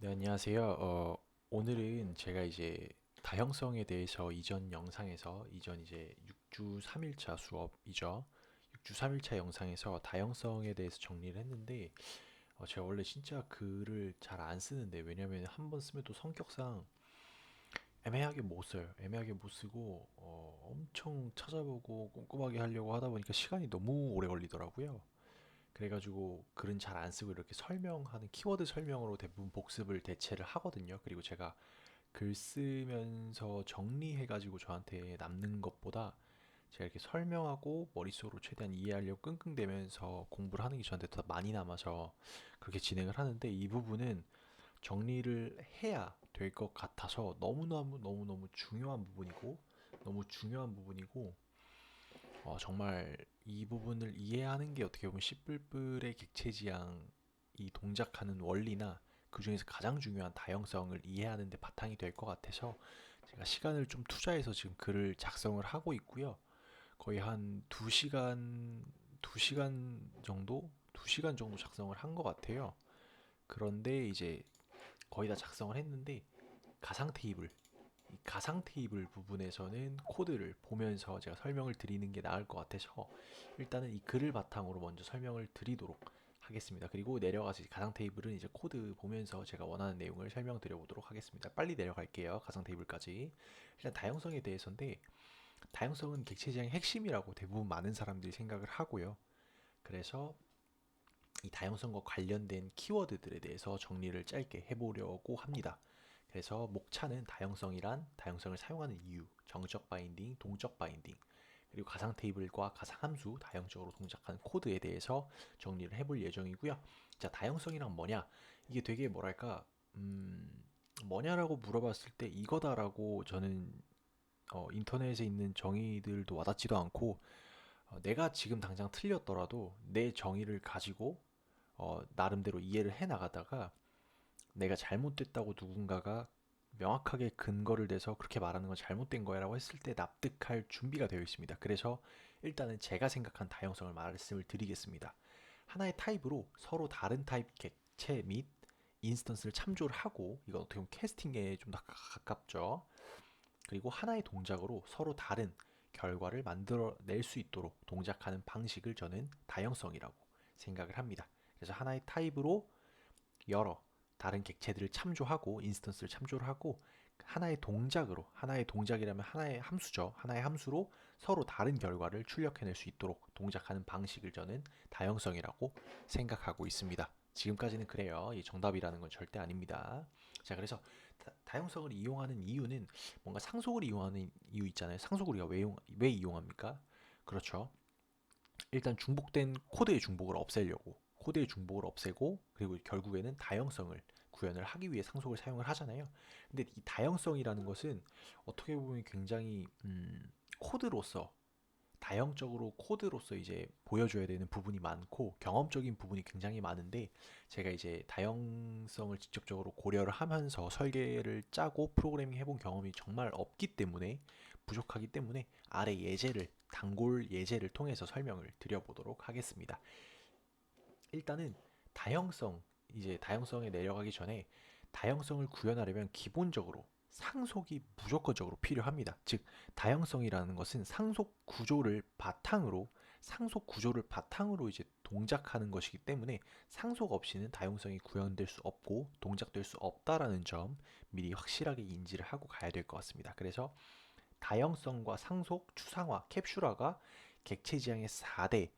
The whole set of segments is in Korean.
네, 안녕하세요. 오늘은 제가 이제 다형성에 대해서 이전 영상에서 이전 이제 6주 3일차 수업이죠. 6주 3일차 영상에서 다형성에 대해서 정리를 했는데 제가 원래 진짜 글을 잘 안 쓰는데 왜냐면 한 번 쓰면 또 성격상 애매하게 못 써요. 애매하게 못 쓰고 엄청 찾아보고 꼼꼼하게 하려고 하다 보니까 시간이 너무 오래 걸리더라고요. 그래가지고 글은 잘 안 쓰고 이렇게 설명하는 키워드 설명으로 대부분 복습을 대체를 하거든요. 그리고 제가 글 쓰면서 정리해가지고 저한테 남는 것보다 제가 이렇게 설명하고 머릿속으로 최대한 이해하려고 끙끙대면서 공부를 하는 게 저한테 더 많이 남아서 그렇게 진행을 하는데 이 부분은 정리를 해야 될 것 같아서 너무너무 중요한 부분이고 정말 이 부분을 이해하는 게 어떻게 보면 씨뿔뿔의 객체지향이 동작하는 원리나 그 중에서 가장 중요한 다형성을 이해하는 데 바탕이 될 것 같아서 제가 시간을 좀 투자해서 지금 글을 작성을 하고 있고요. 거의 한 2시간 정도? 2시간 정도 작성을 한 것 같아요. 그런데 이제 거의 다 작성을 했는데 가상 테이블 이 가상 테이블 부분에서는 코드를 보면서 제가 설명을 드리는 게 나을 것 같아서 일단은 이 글을 바탕으로 먼저 설명을 드리도록 하겠습니다. 그리고 내려가서 가상 테이블은 이제 코드 보면서 제가 원하는 내용을 설명드려 보도록 하겠습니다. 빨리 내려갈게요. 가상 테이블까지. 일단 다형성에 대해서인데 다형성은 객체지향의 핵심이라고 대부분 많은 사람들이 생각을 하고요. 그래서 이 다형성과 관련된 키워드들에 대해서 정리를 짧게 해보려고 합니다. 그래서 목차는 다형성이란 다형성을 사용하는 이유, 정적 바인딩, 동적 바인딩, 그리고 가상 테이블과 가상 함수, 다형적으로 동작하는 코드에 대해서 정리를 해볼 예정이고요. 자, 다형성이란 뭐냐? 이게 되게 뭐랄까, 뭐냐라고 물어봤을 때 이거다라고 저는 인터넷에 있는 정의들도 와닿지도 않고 내가 지금 당장 틀렸더라도 내 정의를 가지고 나름대로 이해를 해 나가다가 내가 잘못됐다고 누군가가 명확하게 근거를 대서 그렇게 말하는 건 잘못된 거야라고 했을 때 납득할 준비가 되어 있습니다. 그래서 일단은 제가 생각한 다형성을 말씀을 드리겠습니다. 하나의 타입으로 서로 다른 타입 객체 및 인스턴스를 참조를 하고 이건 어떻게 보면 캐스팅에 좀 더 가깝죠. 그리고 하나의 동작으로 서로 다른 결과를 만들어낼 수 있도록 동작하는 방식을 저는 다형성이라고 생각을 합니다. 그래서 하나의 타입으로 여러 다른 객체들을 참조하고 인스턴스를 참조를 하고 하나의 동작이라면 하나의 함수죠. 하나의 함수로 서로 다른 결과를 출력해낼 수 있도록 동작하는 방식을 저는 다형성이라고 생각하고 있습니다. 지금까지는 그래요. 이 정답이라는 건 절대 아닙니다. 자, 그래서 다형성을 이용하는 이유는 뭔가 상속을 이용하는 이유 있잖아요. 상속을 우리가 왜 이용합니까? 그렇죠. 일단 중복된 코드의 중복을 없애고 그리고 결국에는 다형성을 구현을 하기 위해 상속을 사용을 하잖아요. 근데 이 다형성이라는 것은 어떻게 보면 굉장히 코드로서 다형적으로 코드로서 이제 보여줘야 되는 부분이 많고 경험적인 부분이 굉장히 많은데 제가 이제 다형성을 직접적으로 고려를 하면서 설계를 짜고 프로그래밍 해본 경험이 정말 없기 때문에 부족하기 때문에 아래 예제를 단골 예제를 통해서 설명을 드려보도록 하겠습니다. 일단은 다형성 이제 다형성에 내려가기 전에 다형성을 구현하려면 기본적으로 상속이 무조건적으로 필요합니다. 즉 다형성이라는 것은 상속 구조를 바탕으로 이제 동작하는 것이기 때문에 상속 없이는 다형성이 구현될 수 없고 동작될 수 없다라는 점 미리 확실하게 인지를 하고 가야 될 것 같습니다. 그래서 다형성과 상속, 추상화, 캡슐화가 객체지향의 4대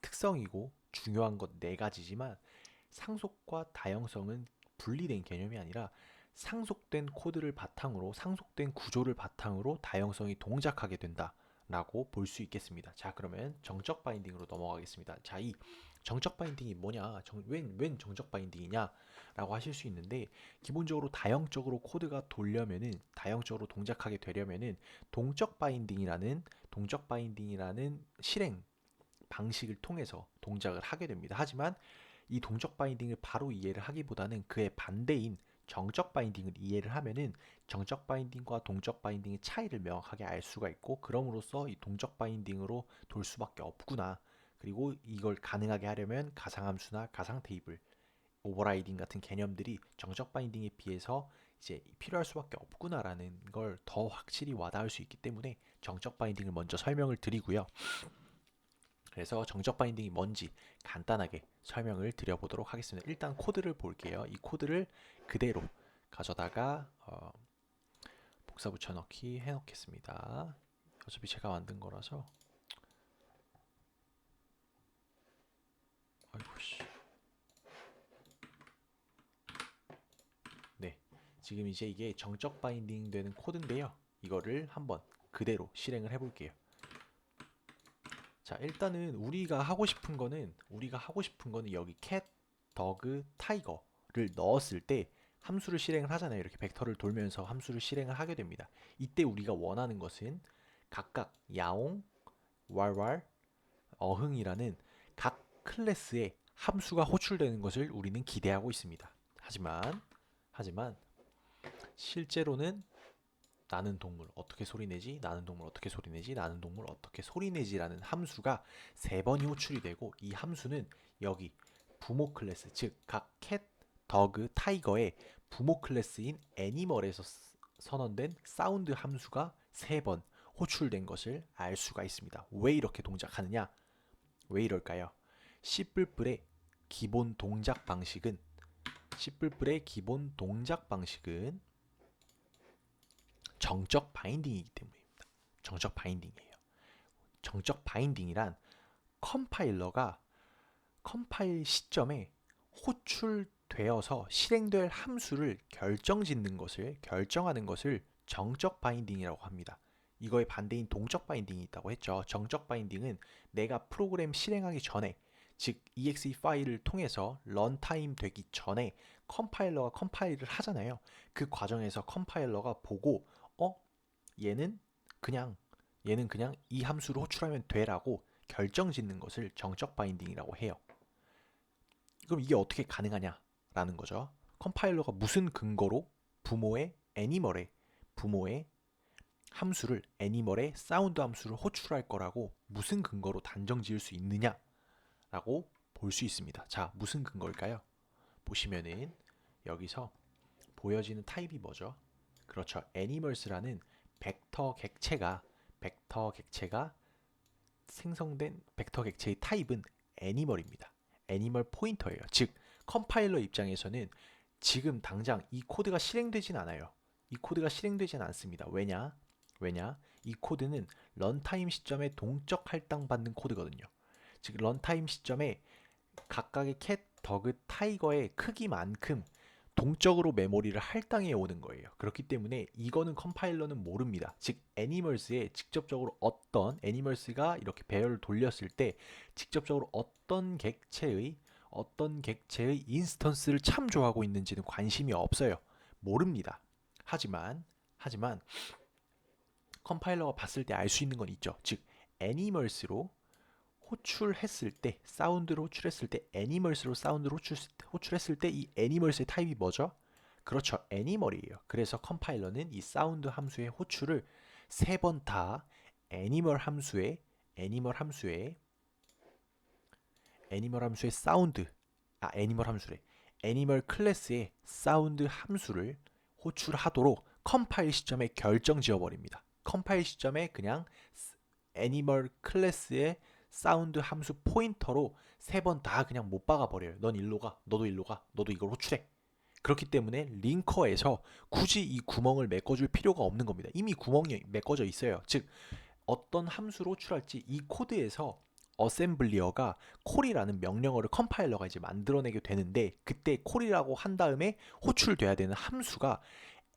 특성이고 중요한 것 4가지지만 상속과 다형성은 분리된 개념이 아니라 상속된 구조를 바탕으로 다형성이 동작하게 된다. 라고 볼 수 있겠습니다. 자, 그러면 정적 바인딩으로 넘어가겠습니다. 자, 이 정적 바인딩이 뭐냐? 웬 정적 바인딩이냐? 라고 하실 수 있는데, 기본적으로 다형적으로 동작하게 되려면은, 동적 바인딩이라는 실행 방식을 통해서 동작을 하게 됩니다. 하지만 이 동적 바인딩을 바로 이해를 하기보다는 그의 반대인 정적 바인딩을 이해를 하면은 정적 바인딩과 동적 바인딩의 차이를 명확하게 알 수가 있고 그럼으로써 이 동적 바인딩으로 돌 수밖에 없구나. 그리고 이걸 가능하게 하려면 가상함수나 가상 테이블 오버라이딩 같은 개념들이 정적 바인딩에 비해서 이제 필요할 수밖에 없구나라는 걸 더 확실히 와닿을 수 있기 때문에 정적 바인딩을 먼저 설명을 드리고요. 그래서 정적 바인딩이 뭔지 간단하게 설명을 드려보도록 하겠습니다. 일단 코드를 볼게요. 이 코드를 그대로 가져다가 복사 붙여넣기 해놓겠습니다. 어차피 제가 만든 거라서. 아이고씨. 네, 지금 이제 이게 정적 바인딩 되는 코드인데요. 이거를 한번 그대로 실행을 해볼게요. 자, 일단은 우리가 하고 싶은 거는 여기 캣, 더그, 타이거를 넣었을 때 함수를 실행을 하잖아요. 이렇게 벡터를 돌면서 함수를 실행을 하게 됩니다. 이때 우리가 원하는 것은 각각 야옹, 왈왈, 어흥이라는 각 클래스의 함수가 호출되는 것을 우리는 기대하고 있습니다. 하지만 실제로는 나는 동물 어떻게 소리내지? 나는 동물 어떻게 소리내지? 나는 동물 어떻게 소리내지라는 함수가 3번이 호출이 되고, 이 함수는 여기 부모 클래스, 즉 각 캣, 더그, 타이거의 부모 클래스인 애니멀에서 선언된 사운드 함수가 3번 호출된 것을 알 수가 있습니다. 왜 이렇게 동작하느냐? 왜 이럴까요? 씨뿔뿔의 기본 동작 방식은 정적 바인딩이기 때문입니다. 정적 바인딩이에요. 정적 바인딩이란 컴파일러가 컴파일 시점에 호출되어서 실행될 함수를 결정하는 것을 정적 바인딩이라고 합니다. 이거의 반대인 동적 바인딩이 있다고 했죠. 정적 바인딩은 내가 프로그램 실행하기 전에, 즉 exe 파일을 통해서 런타임 되기 전에 컴파일러가 컴파일을 하잖아요. 그 과정에서 컴파일러가 보고 얘는 그냥 이 함수를 호출하면 돼라고 결정짓는 것을 정적 바인딩이라고 해요. 그럼 이게 어떻게 가능하냐라는 거죠. 컴파일러가 무슨 근거로 부모의 함수를, 애니멀의 사운드 함수를 호출할 거라고 무슨 근거로 단정 지을 수 있느냐라고 볼 수 있습니다. 자, 무슨 근거일까요? 보시면은 여기서 보여지는 타입이 뭐죠? 그렇죠. 애니멀스라는 벡터 객체가 생성된 벡터 객체의 타입은 애니멀입니다. 애니멀 포인터예요. 즉 컴파일러 입장에서는 지금 당장 이 코드가 실행되진 않아요. 이 코드가 실행되진 않습니다. 왜냐? 이 코드는 런타임 시점에 동적 할당받는 코드거든요. 즉 런타임 시점에 각각의 캣, 더그, 타이거의 크기만큼 동적으로 메모리를 할당해 오는 거예요. 그렇기 때문에 이거는 컴파일러는 모릅니다. 즉 애니멀스에 직접적으로 애니멀스가 이렇게 배열을 돌렸을 때 직접적으로 어떤 객체의 인스턴스를 참조하고 있는지는 관심이 없어요. 모릅니다. 하지만 컴파일러가 봤을 때 알 수 있는 건 있죠. 즉 애니멀스로 호출했을 때, 사운드를 호출했을 때, 애니멀스로 사운드를 호출했을 때 이 애니멀스의 타입이 뭐죠? 그렇죠, 애니멀이에요. 그래서 컴파일러는 이 사운드 함수의 호출을 3번 다 애니멀 함수의 애니멀 클래스의 사운드 함수를 호출하도록 컴파일 시점에 결정 지어버립니다. 컴파일 시점에 그냥 애니멀 클래스의 사운드 함수 포인터로 3번 다 그냥 못 박아버려요. 넌 일로 가, 너도 일로 가, 너도 이걸 호출해. 그렇기 때문에 링커에서 굳이 이 구멍을 메꿔줄 필요가 없는 겁니다. 이미 구멍이 메꿔져 있어요. 즉 어떤 함수로 호출할지 이 코드에서 어셈블리어가 콜이라는 명령어를 컴파일러가 이제 만들어내게 되는데, 그때 콜이라고 한 다음에 호출돼야 되는 함수가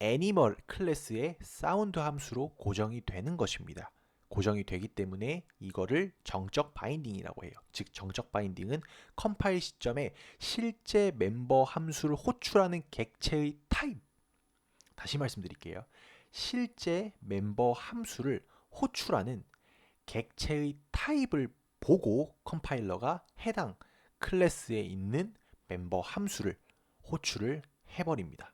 애니멀 클래스의 사운드 함수로 고정이 되는 것입니다. 고정이 되기 때문에 이거를 정적 바인딩이라고 해요. 즉 정적 바인딩은 컴파일 시점에 실제 멤버 함수를 호출하는 객체의 타입, 다시 말씀드릴게요. 실제 멤버 함수를 호출하는 객체의 타입을 보고 컴파일러가 해당 클래스에 있는 멤버 함수를 호출을 해버립니다.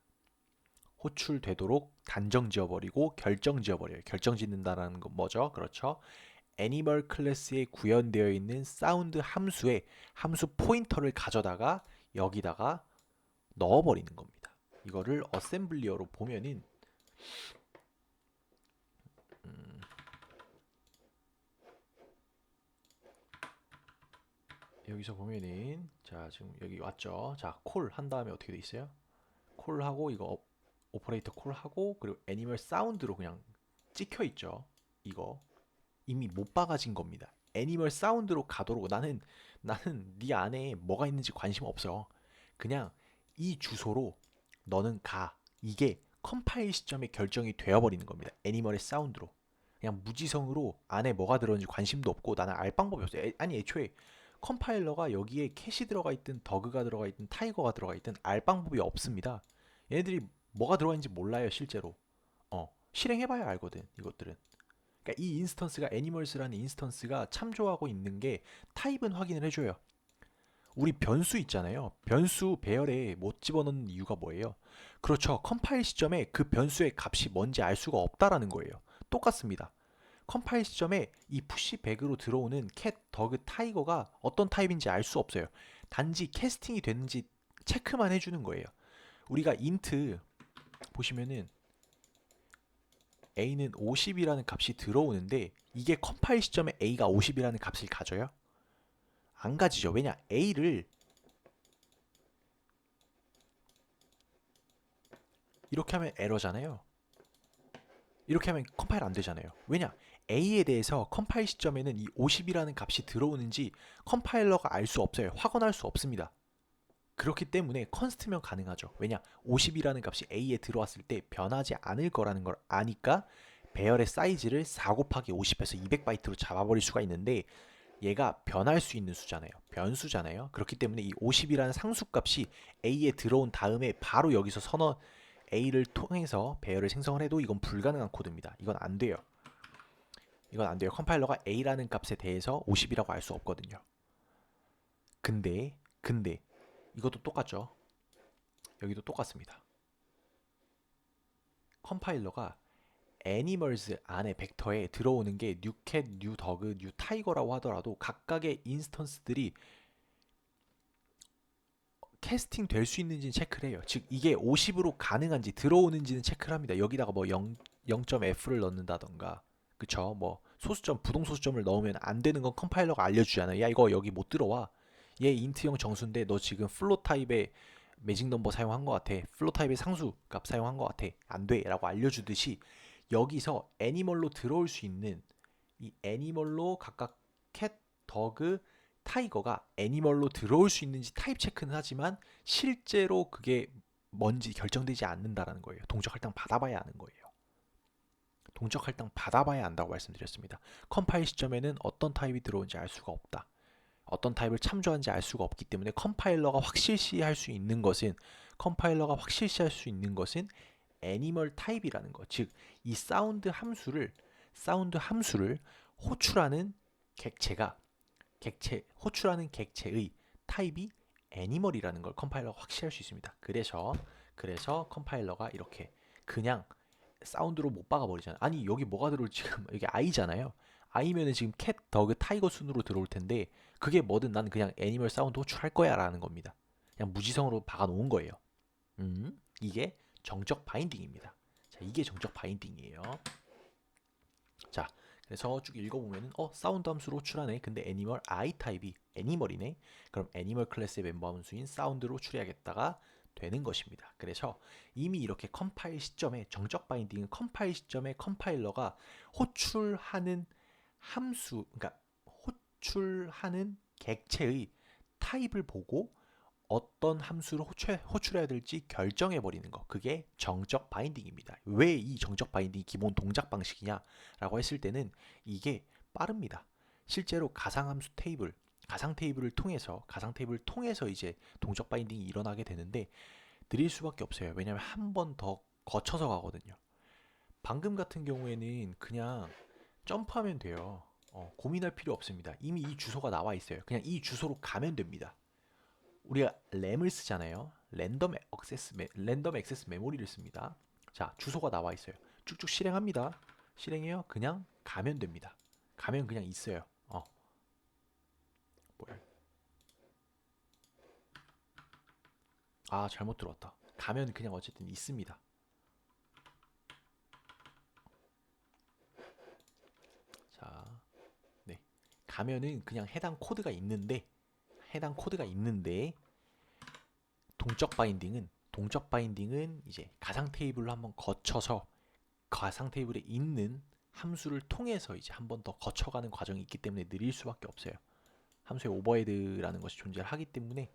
호출되도록 단정 지어버리고 결정 지어버려요. 결정 짓는다라는 건 뭐죠? 그렇죠. 애니멀 클래스에 구현되어 있는 사운드 함수의 함수 포인터를 가져다가 여기다가 넣어버리는 겁니다. 이거를 어셈블리어로 보면은 여기서 보면은 자 지금 여기 왔죠. 자 콜 한 다음에 어떻게 돼 있어요? 콜하고 이거 오퍼레이터 콜하고 그리고 애니멀 사운드로 그냥 찍혀 있죠. 이거 이미 못 박아진 겁니다. 애니멀 사운드로 가도록 나는 네 안에 뭐가 있는지 관심 없어. 그냥 이 주소로 너는 가. 이게 컴파일 시점에 결정이 되어버리는 겁니다. 애니멀의 사운드로. 그냥 무지성으로 안에 뭐가 들어있는지 관심도 없고 나는 알 방법이 없어요. 아니 애초에 컴파일러가 여기에 캣이 들어가 있든 더그가 들어가 있든 타이거가 들어가 있든 알 방법이 없습니다. 얘네들이 뭐가 들어가 있는지 몰라요 실제로. 실행해봐야 알거든 이것들은. 그러니까 이 인스턴스가 애니멀스라는 인스턴스가 참조하고 있는 게 타입은 확인을 해줘요. 우리 변수 있잖아요. 변수 배열에 못 집어넣는 이유가 뭐예요? 그렇죠. 컴파일 시점에 그 변수의 값이 뭔지 알 수가 없다라는 거예요. 똑같습니다. 컴파일 시점에 이 푸시백으로 들어오는 캣, 더그, 타이거가 어떤 타입인지 알 수 없어요. 단지 캐스팅이 됐는지 체크만 해주는 거예요. 우리가 인트 보시면은 a는 50이라는 값이 들어오는데 이게 컴파일 시점에 a가 50이라는 값을 가져요? 안 가지죠. 왜냐? a를 이렇게 하면 에러잖아요. 이렇게 하면 컴파일 안 되잖아요. 왜냐? A에 대해서 컴파일 시점에는 이 50이라는 값이 들어오는지 컴파일러가 알 수 없어요. 확언할 수 없습니다. 그렇기 때문에 컨스트면 가능하죠. 왜냐? 50이라는 값이 A에 들어왔을 때 변하지 않을 거라는 걸 아니까 배열의 사이즈를 4 곱하기 50에서 200바이트로 잡아버릴 수가 있는데 얘가 변할 수 있는 수잖아요. 변수잖아요. 그렇기 때문에 이 50이라는 상수값이 A에 들어온 다음에 바로 여기서 선언 A를 통해서 배열을 생성을 해도 이건 불가능한 코드입니다. 이건 안 돼요. 이건 안 돼요. 컴파일러가 A라는 값에 대해서 50이라고 알 수 없거든요. 근데 이것도 똑같죠. 여기도 똑같습니다. 컴파일러가 애니멀스 안에 벡터에 들어오는 게 뉴캣, 뉴더그, 뉴타이거라고 하더라도 각각의 인스턴스들이 캐스팅 될 수 있는지는 체크를 해요. 즉 이게 50으로 가능한지 들어오는지는 체크를 합니다. 여기다가 뭐 0.f를 넣는다던가 그쵸? 뭐 소수점 부동 소수점을 넣으면 안 되는 건 컴파일러가 알려주잖아요. 야 이거 여기 못 들어와. 얘 인트형 정수인데 너 지금 플롯 타입의 매직 넘버 사용한 것 같아. 플롯 타입의 상수 값 사용한 것 같아. 안 돼. 라고 알려주듯이 여기서 애니멀로 들어올 수 있는 이 애니멀로 각각 캣, 더그, 타이거가 애니멀로 들어올 수 있는지 타입 체크는 하지만 실제로 그게 뭔지 결정되지 않는다라는 거예요. 동적 할당 받아봐야 아는 거예요. 동적 할당 받아봐야 안다고 말씀드렸습니다. 컴파일 시점에는 어떤 타입이 들어온지 알 수가 없다. 어떤 타입을 참조하는지 알 수가 없기 때문에 컴파일러가 확실시할 수 있는 것은 애니멀 타입이라는 것. 즉 이 사운드 함수를 호출하는 호출하는 객체의 타입이 애니멀이라는 걸 컴파일러가 확실할 수 있습니다. 그래서 컴파일러가 이렇게 그냥 사운드로 못 박아버리잖아요. 아니 여기 뭐가 들어올지 지금 여기 i잖아요. i면은 지금 캣, 더그, 타이거 순으로 들어올 텐데 그게 뭐든 난 그냥 애니멀 사운드 호출할 거야 라는 겁니다. 그냥 무지성으로 박아놓은 거예요. 이게 정적 바인딩입니다. 자, 이게 정적 바인딩이에요. 자, 그래서 쭉 읽어보면은 사운드 함수로 호출하네. 근데 애니멀 I 타입이 애니멀이네. 그럼 애니멀 클래스의 멤버 함수인 사운드로 호출해야겠다가 되는 것입니다. 그래서 이미 이렇게 컴파일 시점에 정적 바인딩은 컴파일 시점에 컴파일러가 호출하는 그러니까 호출하는 객체의 타입을 보고 어떤 함수를 호출해야 될지 결정해 버리는 거. 그게 정적 바인딩입니다. 왜 이 정적 바인딩이 기본 동작 방식이냐라고 했을 때는 이게 빠릅니다. 실제로 가상 테이블을 통해서 이제 동적 바인딩이 일어나게 되는데 느릴 수밖에 없어요. 왜냐하면 한 번 더 거쳐서 가거든요. 방금 같은 경우에는 그냥 점프하면 돼요. 고민할 필요 없습니다. 이미 이 주소가 나와 있어요. 그냥 이 주소로 가면 됩니다. 우리가 램을 쓰잖아요. 랜덤 액세스 메모리를 씁니다. 자, 주소가 나와 있어요. 쭉쭉 실행합니다. 실행해요. 그냥 가면 됩니다. 가면 그냥 있어요. 뭐야? 아, 잘못 들었다. 가면 그냥 어쨌든 있습니다. 자, 네. 가면은 그냥 해당 코드가 있는데 동적 바인딩은 이제 가상 테이블로 한번 거쳐서 가상 테이블에 있는 함수를 통해서 이제 한 번 더 거쳐가는 과정이 있기 때문에 느릴 수밖에 없어요. 함수의 오버헤드라는 것이 존재를 하기 때문에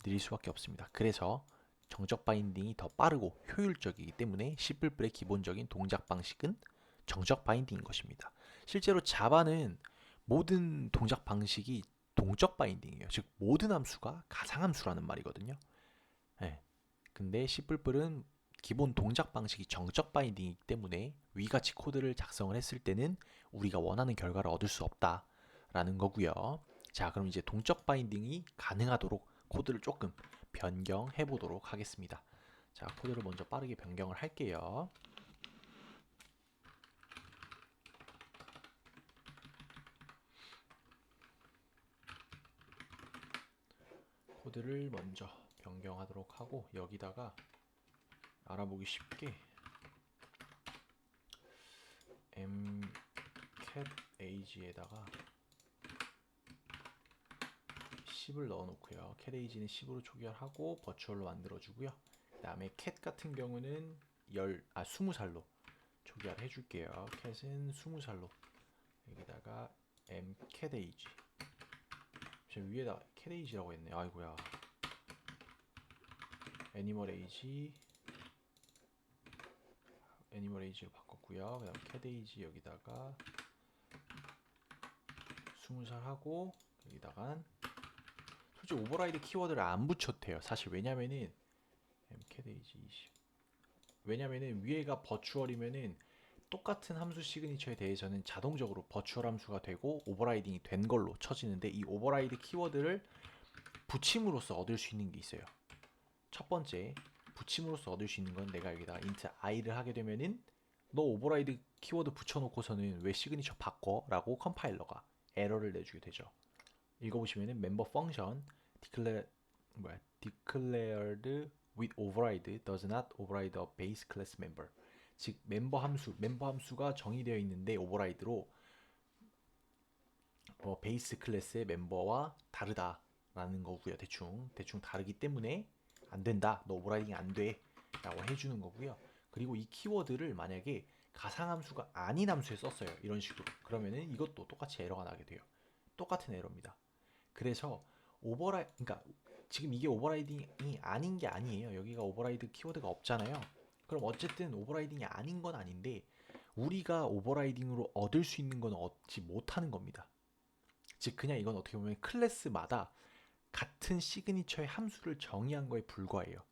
느릴 수밖에 없습니다. 그래서 정적 바인딩이 더 빠르고 효율적이기 때문에 C++의 기본적인 동작 방식은 정적 바인딩인 것입니다. 실제로 자바는 모든 동작 방식이 동적 바인딩이에요. 즉 모든 함수가 가상함수라는 말이거든요. 네. 근데 C++은 기본 동작 방식이 정적 바인딩이기 때문에 위같이 코드를 작성을 했을 때는 우리가 원하는 결과를 얻을 수 없다라는 거고요. 자, 그럼 이제 동적 바인딩이 가능하도록 코드를 조금 변경해 보도록 하겠습니다. 자, 코드를 먼저 빠르게 변경을 할게요. 코드를 먼저 변경하도록 하고 여기다가 알아보기 쉽게 mcat-age에다가 10을 넣어놓고요. cat-age는 10으로 초기화하고 버추얼로 만들어주고요. 그 다음에 cat 같은 경우는 20살로 초기화를 해줄게요. cat은 20살로 여기다가 mcat-age 지금 위에다 cat-age라고 했네. 아이고야. 애니멀 에이지로 바꿨고요. 그 다음 cat-age 여기다가 20살 하고 여기다가 솔직히 오버라이드 키워드를 안 붙여도 돼요. 사실 왜냐면은 cat-age 20 왜냐면은 위에가 버추얼이면은 똑같은 함수 시그니처에 대해서는 자동적으로 버추얼 함수가 되고 오버라이딩이 된 걸로 쳐지는데 이 오버라이드 키워드를 붙임으로써 얻을 수 있는 게 있어요. 첫 번째, 붙임으로써 얻을 수 있는 건 내가 여기다 int i를 하게 되면은 너 오버라이드 키워드 붙여놓고서는 왜 시그니처 바꿔? 라고 컴파일러가 에러를 내주게 되죠. 읽어보시면은 멤버 펑션 declared with override does not override a base class member. 즉 멤버 함수가 정의되어 있는데 오버라이드로 베이스 클래스의 멤버와 다르다라는 거고요. 대충 다르기 때문에 안 된다. 너 오버라이딩 안 돼. 라고 해주는 거고요. 그리고 이 키워드를 만약에 가상함수가 아닌 함수에 썼어요. 이런 식으로. 그러면은 이것도 똑같이 에러가 나게 돼요. 똑같은 에러입니다. 그래서 그러니까 지금 이게 오버라이딩이 아닌 게 아니에요. 여기가 오버라이드 키워드가 없잖아요. 그럼 어쨌든 오버라이딩이 아닌 건 아닌데 우리가 오버라이딩으로 얻을 수 있는 건 얻지 못하는 겁니다. 즉 그냥 이건 어떻게 보면 클래스마다 같은 시그니처의 함수를 정의한 거에 불과해요.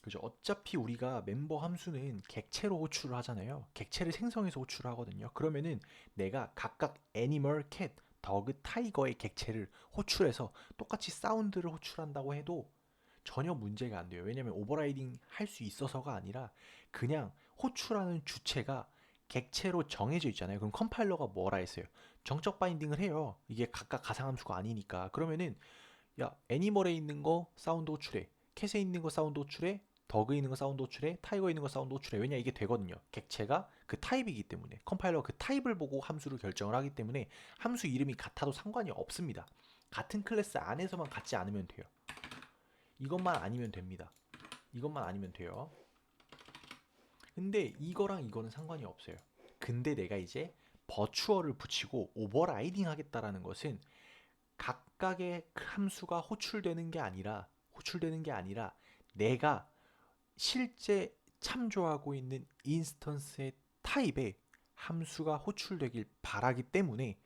그죠? 어차피 우리가 멤버 함수는 객체로 호출을 하잖아요. 객체를 생성해서 호출을 하거든요. 그러면은 내가 각각 애니멀, 캣, 더그, 타이거의 객체를 호출해서 똑같이 사운드를 호출한다고 해도 전혀 문제가 안 돼요. 왜냐면 오버라이딩 할 수 있어서가 아니라 그냥 호출하는 주체가 객체로 정해져 있잖아요. 그럼 컴파일러가 뭐라 했어요? 정적 바인딩을 해요. 이게 각각 가상함수가 아니니까. 그러면은 야 애니멀에 있는 거 사운드 호출해, 캣에 있는 거 사운드 호출해, 더그에 있는 거 사운드 호출해, 타이거에 있는 거 사운드 호출해. 왜냐 이게 되거든요. 객체가 그 타입이기 때문에 컴파일러가 그 타입을 보고 함수를 결정을 하기 때문에 함수 이름이 같아도 상관이 없습니다. 같은 클래스 안에서만 같지 않으면 돼요. 이것만 아니면 됩니다. 이것만 아니면 돼요. 근데 이거랑 이거는 상관이 없어요. 근데 내가 이제 버추얼을 붙이고 오버라이딩 하겠다라는 것은 각각의 함수가 호출되는 게 아니라 내가 실제 참조하고 있는 인스턴스의 타입에 함수가 호출되길 바라기 때문에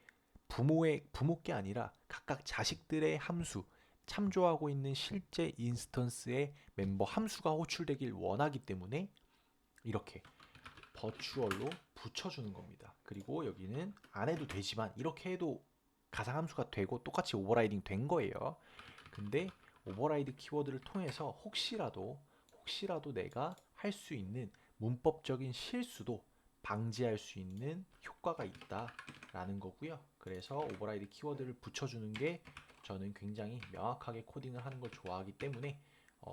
부모께 아니라 각각 자식들의 함수 참조하고 있는 실제 인스턴스의 멤버 함수가 호출되길 원하기 때문에 이렇게 버추얼로 붙여주는 겁니다. 그리고 여기는 안 해도 되지만 이렇게 해도 가상함수가 되고 똑같이 오버라이딩 된 거예요. 근데 오버라이드 키워드를 통해서 혹시라도 내가 할 수 있는 문법적인 실수도 방지할 수 있는 효과가 있다라는 거고요. 그래서 오버라이드 키워드를 붙여주는 게 저는 굉장히 명확하게 코딩을 하는 걸 좋아하기 때문에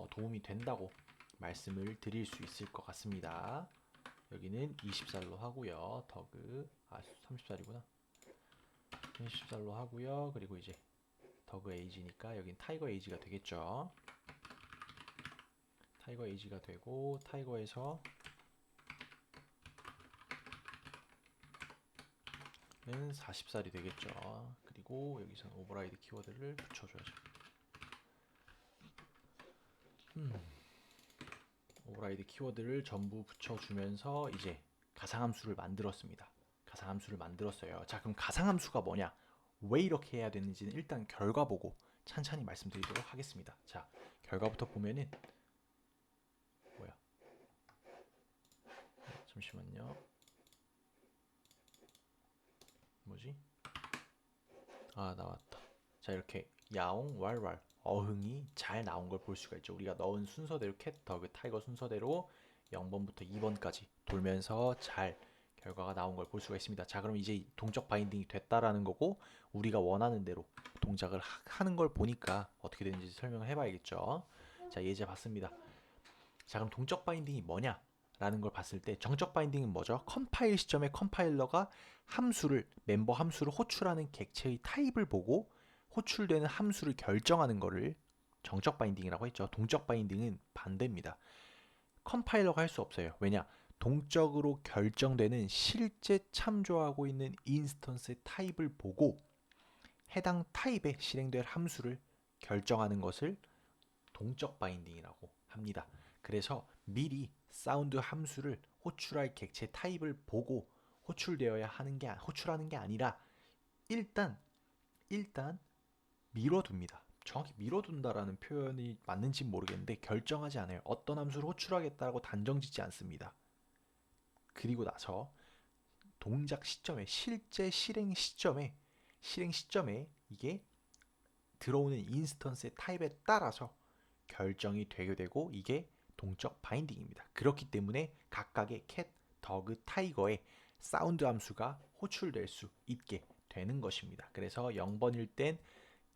도움이 된다고 말씀을 드릴 수 있을 것 같습니다. 여기는 20살로 하고요. 더그 30살이구나. 20살로 하고요. 그리고 이제 더그 에이지니까 여긴 타이거 에이지가 되겠죠. 타이거 에이지가 되고 타이거에서 는 40살이 되겠죠. 그리고 여기서는 오버라이드 키워드를 붙여줘야죠. 오버라이드 키워드를 전부 붙여주면서 이제 가상함수를 만들었습니다. 가상함수를 만들었어요. 자, 그럼 가상함수가 뭐냐? 왜 이렇게 해야 되는지는 일단 결과 보고 찬찬히 말씀드리도록 하겠습니다. 자, 결과부터 보면은 뭐야? 잠시만요. 뭐지? 아, 나왔다. 자, 이렇게 야옹 왈왈 어흥이 잘 나온 걸 볼 수가 있죠. 우리가 넣은 순서대로 캣, 더그, 타이거 순서대로 0번부터 2번까지 돌면서 잘 결과가 나온 걸 볼 수가 있습니다. 자, 그럼 이제 동적 바인딩이 됐다라는 거고 우리가 원하는 대로 동작을 하는 걸 보니까 어떻게 되는지 설명을 해봐야겠죠. 자, 예제 봤습니다. 자, 그럼 동적 바인딩이 뭐냐? 라는 걸 봤을 때 정적 바인딩은 뭐죠? 컴파일 시점에 컴파일러가 멤버 함수를 호출하는 객체의 타입을 보고 호출되는 함수를 결정하는 거를 정적 바인딩이라고 했죠. 동적 바인딩은 반대입니다. 컴파일러가 할 수 없어요. 왜냐? 동적으로 결정되는 실제 참조하고 있는 인스턴스의 타입을 보고 해당 타입에 실행될 함수를 결정하는 것을 동적 바인딩이라고 합니다. 그래서 미리 사운드 함수를 호출할 객체 타입을 보고 호출하는 게 아니라 일단 미뤄둡니다. 정확히 미뤄둔다라는 표현이 맞는지 모르겠는데 결정하지 않아요. 어떤 함수를 호출하겠다고 단정짓지 않습니다. 그리고 나서 동작 시점에 실제 실행 시점에 이게 들어오는 인스턴스의 타입에 따라서 결정이 되게 되고 이게 동적 바인딩입니다. 그렇기 때문에 각각의 캣, 더그, 타이거의 사운드 함수가 호출될 수 있게 되는 것입니다. 그래서 0번일 땐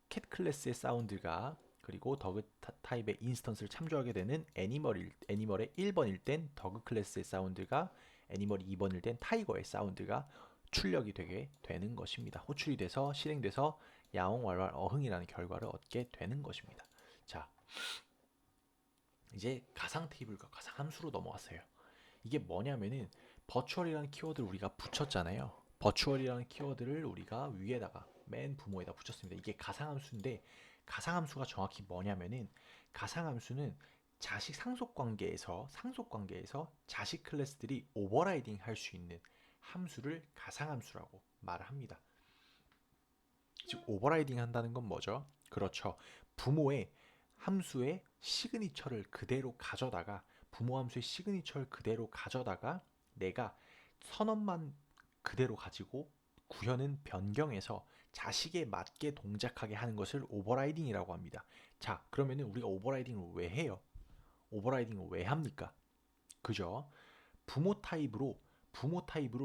캣 클래스의 사운드가 그리고 더그 타입의 인스턴스를 참조하게 되는 애니멀의 1번일 땐 더그 클래스의 사운드가 애니멀 2번일 땐 타이거의 사운드가 출력이 되게 되는 것입니다. 호출이 돼서 실행돼서 야옹 왈왈 어흥이라는 결과를 얻게 되는 것입니다. 자, 이제 가상 테이블과 가상 함수로 넘어왔어요. 이게 뭐냐면은 버추얼이라는 키워드를 우리가 붙였잖아요. 버추얼이라는 키워드를 우리가 위에다가 맨 부모에다 붙였습니다. 이게 가상함수인데 가상함수가 정확히 뭐냐면은 가상함수는 자식 상속관계에서 자식 클래스들이 오버라이딩 할 수 있는 함수를 가상함수라고 말을 합니다. 즉 오버라이딩 한다는 건 뭐죠? 그렇죠. 부모의 함수의 시그니처를 그대로 가져다가 부모 함수의 시그니처를 그대로 가져다가 내가 선언만 그대로 가지고 구현은 변경해서 자식에 맞게 동작하게 하는 것을 오버라이딩이라고 합니다. 자, 그러면은 우리가 오버라이딩을 왜 해요? 오버라이딩을 왜 합니까? 그죠? 부모 타입으로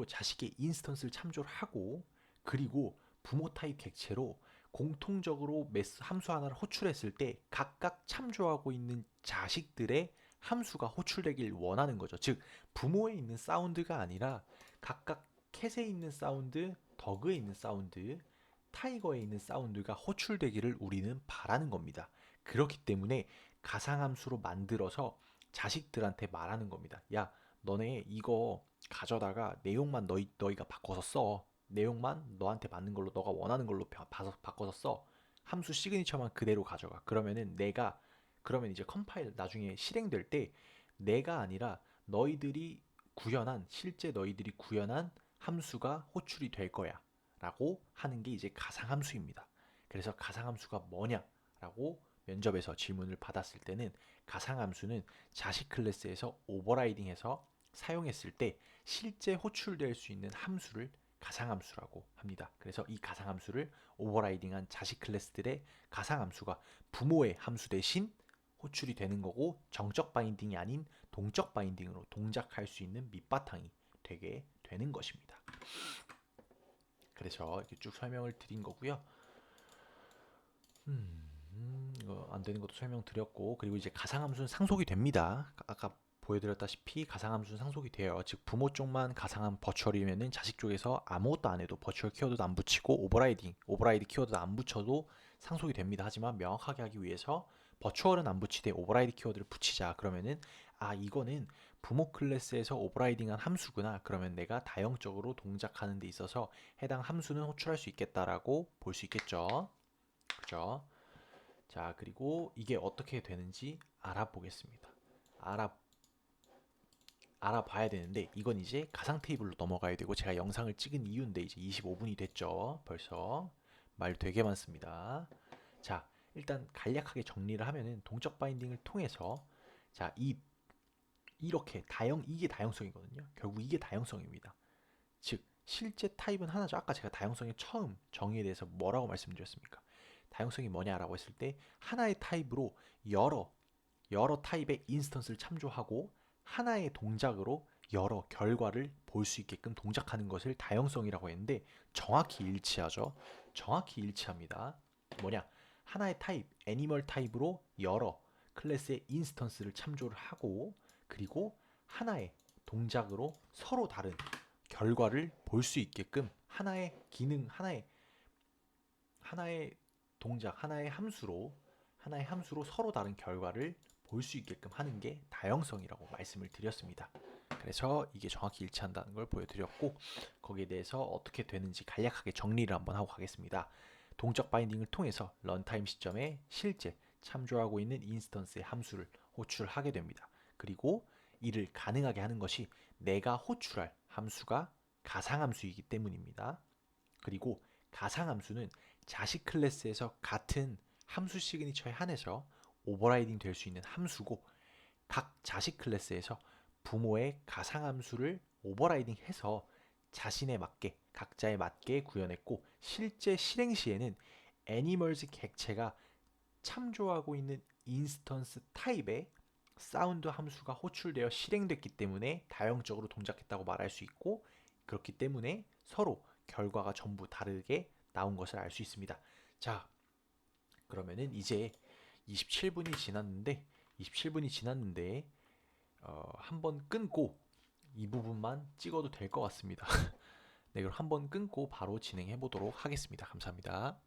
자식의 인스턴스를 참조를 하고 그리고 부모 타입 객체로 공통적으로 함수 하나를 호출했을 때 각각 참조하고 있는 자식들의 함수가 호출되길 원하는 거죠. 즉 부모에 있는 사운드가 아니라 각각 캣에 있는 사운드, 더그에 있는 사운드, 타이거에 있는 사운드가 호출되기를 우리는 바라는 겁니다. 그렇기 때문에 가상함수로 만들어서 자식들한테 말하는 겁니다. 야, 너네 이거 가져다가 내용만 너희가 바꿔서 써. 내용만 너한테 맞는 걸로 너가 원하는 걸로 바꿔서 써. 함수 시그니처만 그대로 가져가. 그러면 이제 컴파일 나중에 실행될 때 내가 아니라 실제 너희들이 구현한 함수가 호출이 될 거야. 라고 하는 게 이제 가상함수입니다. 그래서 가상함수가 뭐냐라고 면접에서 질문을 받았을 때는 가상함수는 자식 클래스에서 오버라이딩해서 사용했을 때 실제 호출될 수 있는 함수를 가상함수라고 합니다. 그래서 이 가상함수를 오버라이딩한 자식 클래스들의 가상함수가 부모의 함수 대신 호출이 되는 거고 정적 바인딩이 아닌 동적 바인딩으로 동작할 수 있는 밑바탕이 되게 되는 것입니다. 그래서 이렇게 쭉 설명을 드린 거고요. 이거 안 되는 것도 설명드렸고, 그리고 이제 가상함수는 상속이 됩니다. 아까 보여드렸다시피 가상함수는 상속이 돼요. 즉 부모 쪽만 가상함 버추얼이면은 자식 쪽에서 아무것도 안 해도 버추얼 키워드도 안 붙이고 오버라이드 키워드도 안 붙여도 상속이 됩니다. 하지만 명확하게 하기 위해서 버추얼은 안 붙이되 오버라이드 키워드를 붙이자. 그러면은 이거는 부모 클래스에서 오버라이딩한 함수구나. 그러면 내가 다형적으로 동작하는 데 있어서 해당 함수는 호출할 수 있겠다라고 볼 수 있겠죠. 그죠? 자, 그리고 이게 어떻게 되는지 알아보겠습니다. 알아, 알아봐야 되는데, 이건 이제 가상 테이블로 넘어가야 되고, 제가 영상을 찍은 이유인데, 이제 25분이 됐죠. 벌써. 말 되게 많습니다. 자, 일단 간략하게 정리를 하면은, 동적 바인딩을 통해서, 자, 이렇게 이게 다형성이거든요. 결국 이게 다형성입니다. 즉, 실제 타입은 하나죠. 아까 제가 다형성의 처음 정의에 대해서 뭐라고 말씀드렸습니까? 다형성이 뭐냐라고 했을 때 하나의 타입으로 여러 타입의 인스턴스를 참조하고 하나의 동작으로 여러 결과를 볼 수 있게끔 동작하는 것을 다형성이라고 했는데 정확히 일치하죠. 정확히 일치합니다. 뭐냐? 하나의 타입, 애니멀 타입으로 여러 클래스의 인스턴스를 참조를 하고 그리고 하나의 동작으로 서로 다른 결과를 볼 수 있게끔 하나의 기능, 하나의 동작, 하나의 함수로 서로 다른 결과를 볼 수 있게끔 하는 게 다형성이라고 말씀을 드렸습니다. 그래서 이게 정확히 일치한다는 걸 보여드렸고 거기에 대해서 어떻게 되는지 간략하게 정리를 한번 하고 가겠습니다. 동적 바인딩을 통해서 런타임 시점에 실제 참조하고 있는 인스턴스의 함수를 호출하게 됩니다. 그리고 이를 가능하게 하는 것이 내가 호출할 함수가 가상함수이기 때문입니다. 그리고 가상함수는 자식 클래스에서 같은 함수 시그니처에 한해서 오버라이딩 될 수 있는 함수고 각 자식 클래스에서 부모의 가상함수를 오버라이딩해서 자신에 맞게 각자에 맞게 구현했고 실제 실행 시에는 애니멀즈 객체가 참조하고 있는 인스턴스 타입의 사운드 함수가 호출되어 실행됐기 때문에 다형적으로 동작했다고 말할 수 있고 그렇기 때문에 서로 결과가 전부 다르게 나온 것을 알 수 있습니다. 자, 그러면은 이제 27분이 지났는데 한번 끊고 이 부분만 찍어도 될 것 같습니다. 네, 그럼 한번 끊고 바로 진행해 보도록 하겠습니다. 감사합니다.